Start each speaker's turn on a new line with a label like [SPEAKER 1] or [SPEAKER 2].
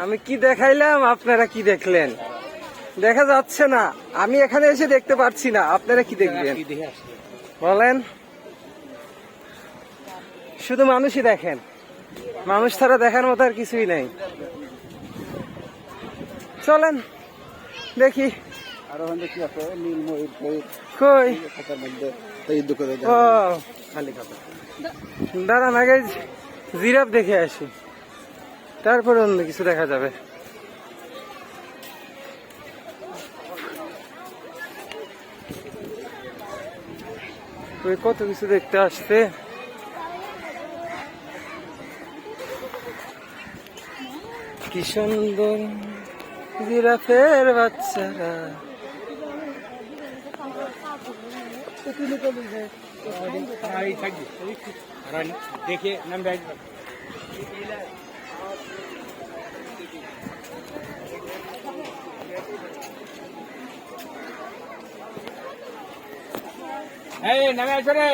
[SPEAKER 1] আমি কি দেখাইলাম, আপনারা কি দেখলেন? দেখা যাচ্ছে না, আমি এখানে এসে দেখতে পাচ্ছি না, আপনারা কি দেখবেন বলেন? শুধু মানুষই দেখেন, মানুষ ছাড়া দেখার মতো আর কিছুই নাই। চলেন দেখি কই। ও খালি কথা, দাঁড়ান আগে জিরাফ দেখে আসি, তারপরে অন্য কিছু দেখা যাবে। কত কিছু দেখতে আসছে। কি সুন্দর জিরাফের বাচ্চারা।
[SPEAKER 2] দেখে নাম নামে আসবে রে।